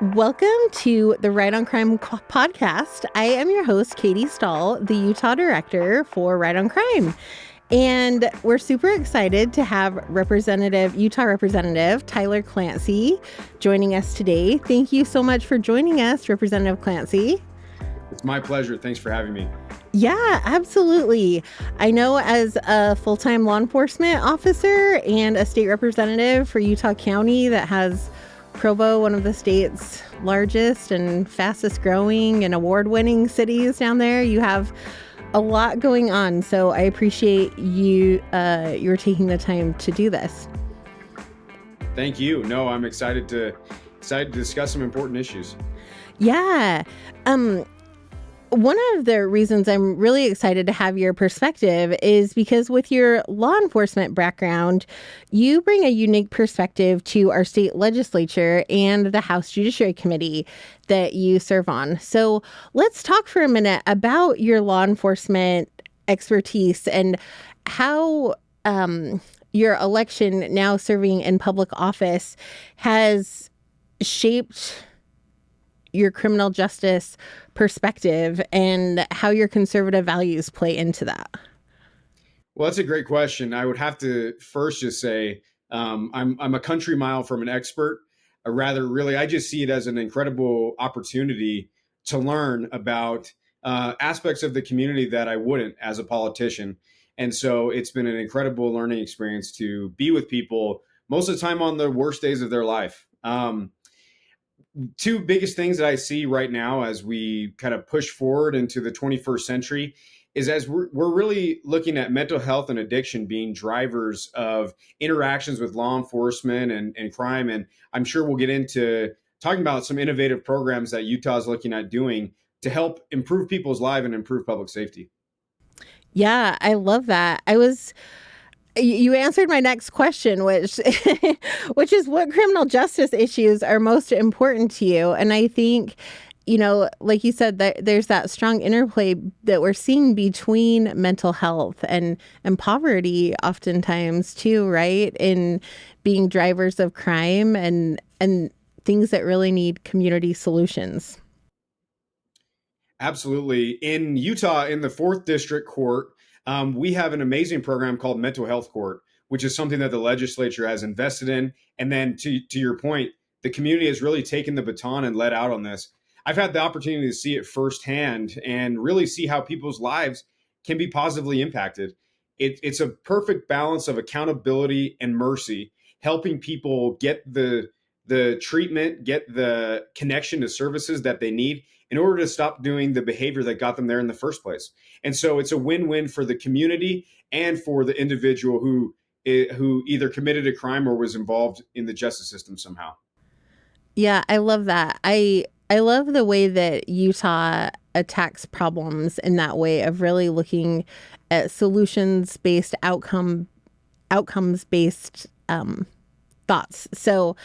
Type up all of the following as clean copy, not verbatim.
Welcome to the Right on Crime podcast. I am your host, Katie Stahl, the Utah director for Right on Crime. And we're super excited to have Utah Representative Tyler Clancy joining us today. Thank you so much for joining us, Representative Clancy. It's my pleasure. Thanks for having me. Yeah, absolutely. I know as a full-time law enforcement officer and a state representative for Utah County that has Provo, one of the state's largest and fastest growing and award-winning cities down there, you have a lot going on. So I appreciate you're taking the time to do this. Thank you. No, I'm excited to discuss some important issues. Yeah. One of the reasons I'm really excited to have your perspective is because with your law enforcement background, you bring a unique perspective to our state legislature and the House Judiciary Committee that you serve on. So let's talk for a minute about your law enforcement expertise and how your election, now serving in public office, has shaped your criminal justice perspective and how your conservative values play into that. Well, that's a great question. I would have to first just say I'm a country mile from an expert. I just see it as an incredible opportunity to learn about aspects of the community that I wouldn't as a politician. And so it's been an incredible learning experience to be with people most of the time on the worst days of their life. Two biggest things that I see right now as we kind of push forward into the 21st century is as we're really looking at mental health and addiction being drivers of interactions with law enforcement and crime. And I'm sure we'll get into talking about some innovative programs that Utah is looking at doing to help improve people's lives and improve public safety. Yeah, I love that. You answered my next question, which is what criminal justice issues are most important to you. And I think, like you said, that there's that strong interplay that we're seeing between mental health and poverty oftentimes too, right? In being drivers of crime and things that really need community solutions. Absolutely. In Utah, in the 4th District Court, we have an amazing program called Mental Health Court, which is something that the legislature has invested in. And then to your point, the community has really taken the baton and led out on this. I've had the opportunity to see it firsthand and really see how people's lives can be positively impacted. It's a perfect balance of accountability and mercy, helping people get the treatment, get the connection to services that they need in order to stop doing the behavior that got them there in the first place. And so it's a win-win for the community and for the individual who either committed a crime or was involved in the justice system somehow. Yeah, I love that. I love the way that Utah attacks problems in that way of really looking at solutions-based, outcomes-based thoughts. So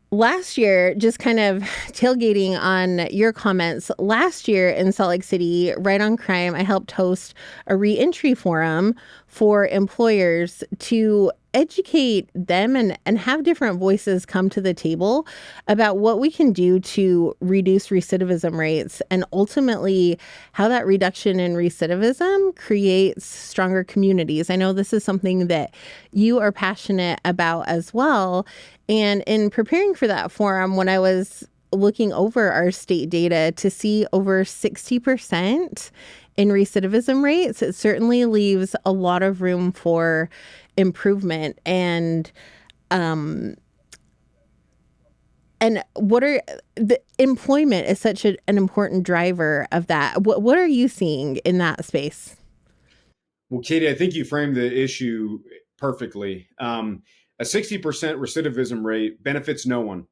last year, just kind of tailgating on your comments, last year in Salt Lake City, Right on Crime, I helped host a Reentry forum for employers to educate them and have different voices come to the table about what we can do to reduce recidivism rates and ultimately how that reduction in recidivism creates stronger communities. I know this is something that you are passionate about as well. And in preparing for that forum, when I was looking over our state data to see over 60% in recidivism rates, it certainly leaves a lot of room for improvement. And what are the employment is such an important driver of that. What are you seeing in that space? Well, Katie, I think you framed the issue perfectly. A 60% recidivism rate benefits no one.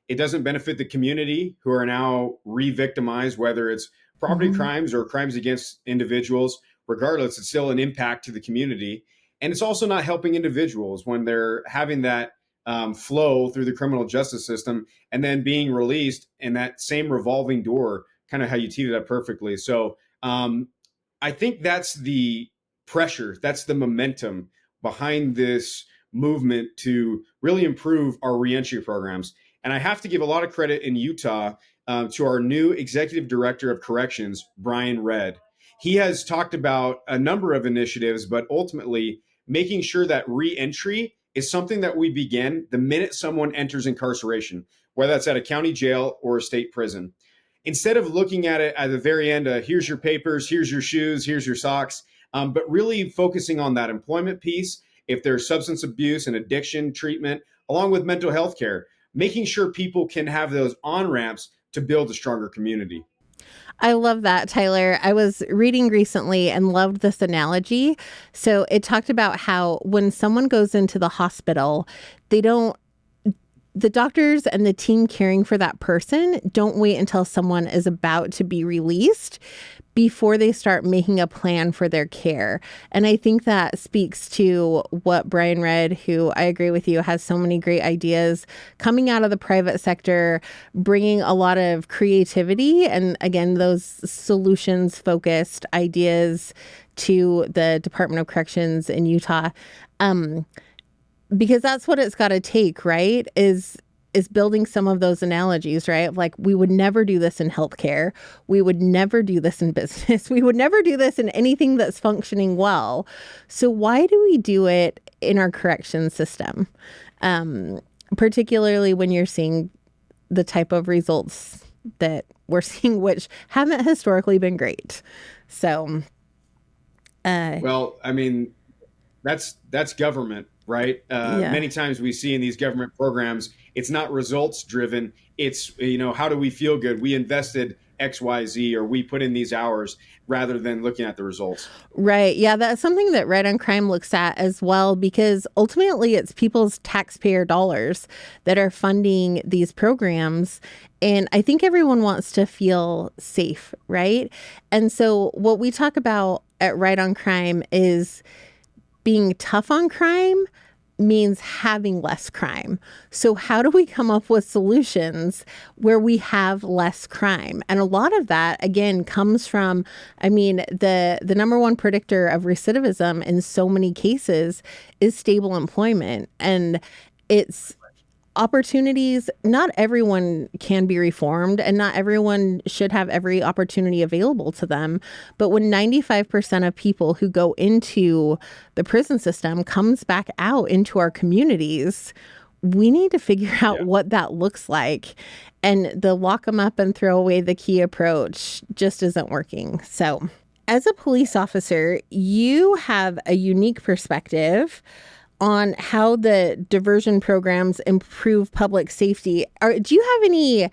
It doesn't benefit the community who are now re-victimized, whether it's property crimes or crimes against individuals. Regardless, it's still an impact to the community. And it's also not helping individuals when they're having that flow through the criminal justice system and then being released in that same revolving door, kind of how you teed it up perfectly. So I think that's the pressure, that's the momentum behind this movement to really improve our reentry programs. And I have to give a lot of credit in Utah to our new executive director of corrections, Brian Redd. He has talked about a number of initiatives, but ultimately making sure that reentry is something that we begin the minute someone enters incarceration, whether that's at a county jail or a state prison. Instead of looking at it at the very end, here's your papers, here's your shoes, here's your socks, but really focusing on that employment piece, if there's substance abuse and addiction treatment, along with mental health care, making sure people can have those on-ramps to build a stronger community. I love that, Tyler. I was reading recently and loved this analogy. So it talked about how when someone goes into the hospital, the doctors and the team caring for that person don't wait until someone is about to be released before they start making a plan for their care. And I think that speaks to what Brian Redd, who I agree with you, has so many great ideas coming out of the private sector, bringing a lot of creativity and, again, those solutions-focused ideas to the Department of Corrections in Utah. Because that's what it's got to take, right? Is building some of those analogies, right? Like, we would never do this in healthcare. We would never do this in business. We would never do this in anything that's functioning well. So why do we do it in our correction system? Particularly when you're seeing the type of results that we're seeing, which haven't historically been great. So, well, I mean, that's government, right? Many times we see in these government programs, it's not results driven. It's, how do we feel good? We invested X, Y, Z, or we put in these hours rather than looking at the results. Right. Yeah, that's something that Right on Crime looks at as well, because ultimately it's people's taxpayer dollars that are funding these programs. And I think everyone wants to feel safe, right? And so what we talk about at Right on Crime is being tough on crime means having less crime. So how do we come up with solutions where we have less crime? And a lot of that, again, comes from, the number one predictor of recidivism in so many cases is stable employment. And it's opportunities. Not everyone can be reformed, and not everyone should have every opportunity available to them. But when 95% of people who go into the prison system comes back out into our communities, we need to figure out what that looks like. And the lock them up and throw away the key approach just isn't working. So as a police officer, you have a unique perspective on how the diversion programs improve public safety. Do you have any,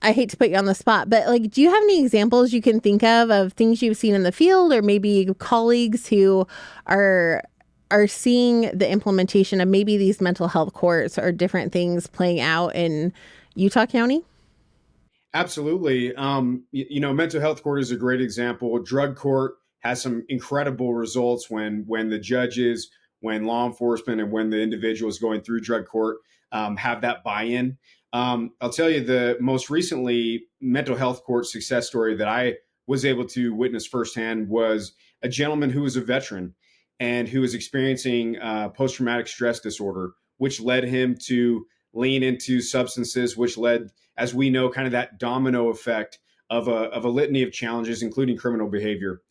I hate to put you on the spot, but do you have any examples you can think of things you've seen in the field, or maybe colleagues who are seeing the implementation of maybe these mental health courts or different things playing out in Utah County? Absolutely. Mental health court is a great example. Drug court has some incredible results when the judges, when law enforcement, and when the individual is going through drug court have that buy-in. I'll tell you, the most recently mental health court success story that I was able to witness firsthand was a gentleman who was a veteran and who was experiencing post-traumatic stress disorder, which led him to lean into substances, which led, as we know, kind of that domino effect of a litany of challenges, including criminal behavior.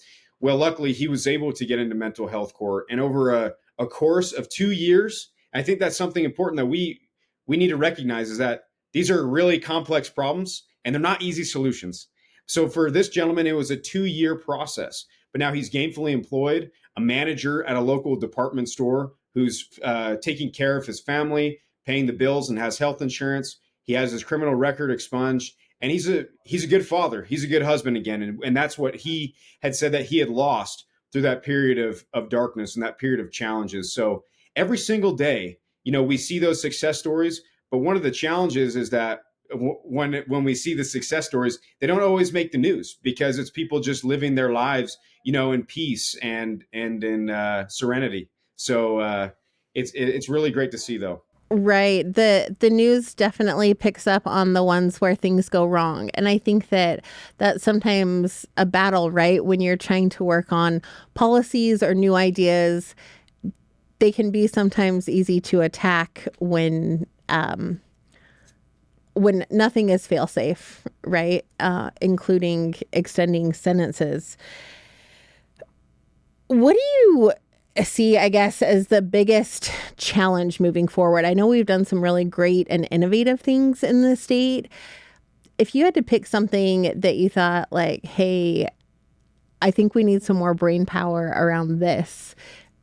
Well, luckily, he was able to get into mental health court, and over a course of 2 years, I think that's something important that we need to recognize, is that these are really complex problems and they're not easy solutions. So for this gentleman, it was a 2-year process, but now he's gainfully employed, a manager at a local department store who's taking care of his family, paying the bills, and has health insurance. He has his criminal record expunged, and he's a good father. He's a good husband again. And that's what he had said that he had lost through that period of darkness and that period of challenges. So every single day, we see those success stories. But one of the challenges is that when we see the success stories, they don't always make the news, because it's people just living their lives, in peace and in serenity. So it's really great to see, though. Right. The news definitely picks up on the ones where things go wrong. And I think that that's sometimes a battle, right? When you're trying to work on policies or new ideas, they can be sometimes easy to attack when when nothing is fail safe, right? Including extending sentences. What do you see, I guess, as the biggest challenge moving forward? I know we've done some really great and innovative things in the state. If you had to pick something that you thought like, hey, I think we need some more brain power around this,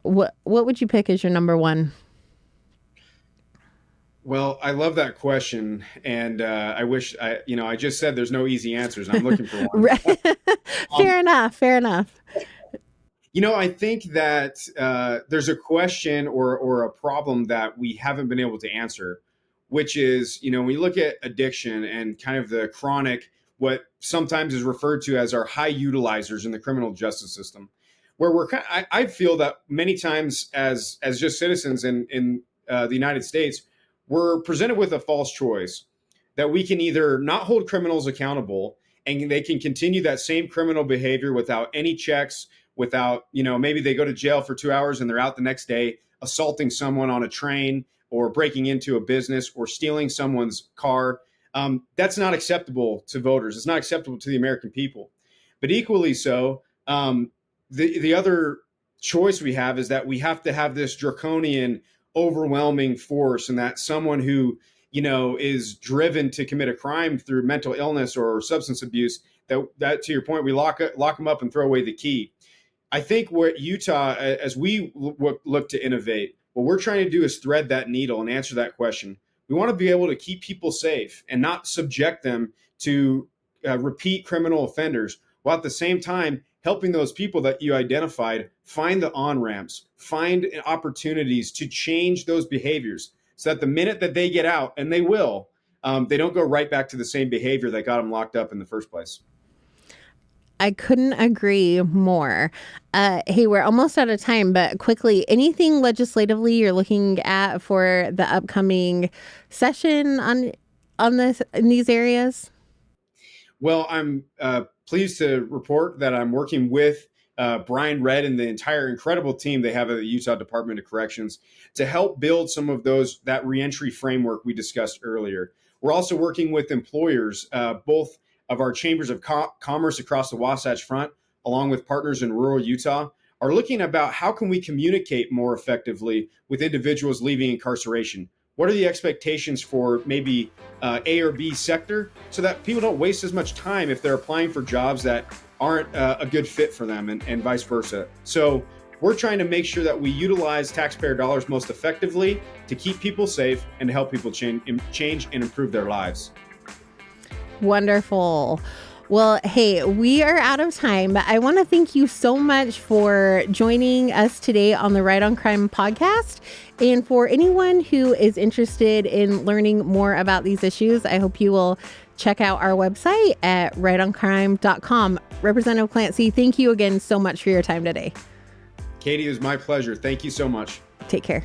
what would you pick as your number one? Well, I love that question, and I wish I just said there's no easy answers. I'm looking for one. Fair enough. I think that there's a question or a problem that we haven't been able to answer, which is, when you look at addiction and kind of the chronic, what sometimes is referred to as our high utilizers in the criminal justice system, where I feel that many times as just citizens in the United States, we're presented with a false choice that we can either not hold criminals accountable and they can continue that same criminal behavior without any checks, without, maybe they go to jail for 2 hours and they're out the next day assaulting someone on a train or breaking into a business or stealing someone's car. That's not acceptable to voters. It's not acceptable to the American people. But equally so, the other choice we have is that we have to have this draconian, overwhelming force, and that someone who, is driven to commit a crime through mental illness or substance abuse, that to your point, we lock them up and throw away the key. I think what Utah, as we look to innovate, what we're trying to do is thread that needle and answer that question. We want to be able to keep people safe and not subject them to repeat criminal offenders, while at the same time helping those people that you identified find the on-ramps, find opportunities to change those behaviors so that the minute that they get out, and they will, they don't go right back to the same behavior that got them locked up in the first place. I couldn't agree more. Hey, we're almost out of time, but quickly, anything legislatively you're looking at for the upcoming session on this in these areas? Well, I'm pleased to report that I'm working with Brian Redd and the entire incredible team they have at the Utah Department of Corrections to help build some of that reentry framework we discussed earlier. We're also working with employers, both of our chambers of commerce across the Wasatch Front, along with partners in rural Utah, are looking about how can we communicate more effectively with individuals leaving incarceration. What are the expectations for maybe A or B sector so that people don't waste as much time if they're applying for jobs that aren't a good fit for them and vice versa. So we're trying to make sure that we utilize taxpayer dollars most effectively to keep people safe and to help people change and improve their lives. Wonderful. Well, hey, we are out of time, but I want to thank you so much for joining us today on the Right on Crime podcast. And for anyone who is interested in learning more about these issues, I hope you will check out our website at rightoncrime.com. Representative Clancy, thank you again so much for your time today. Katie, it was my pleasure. Thank you so much. Take care.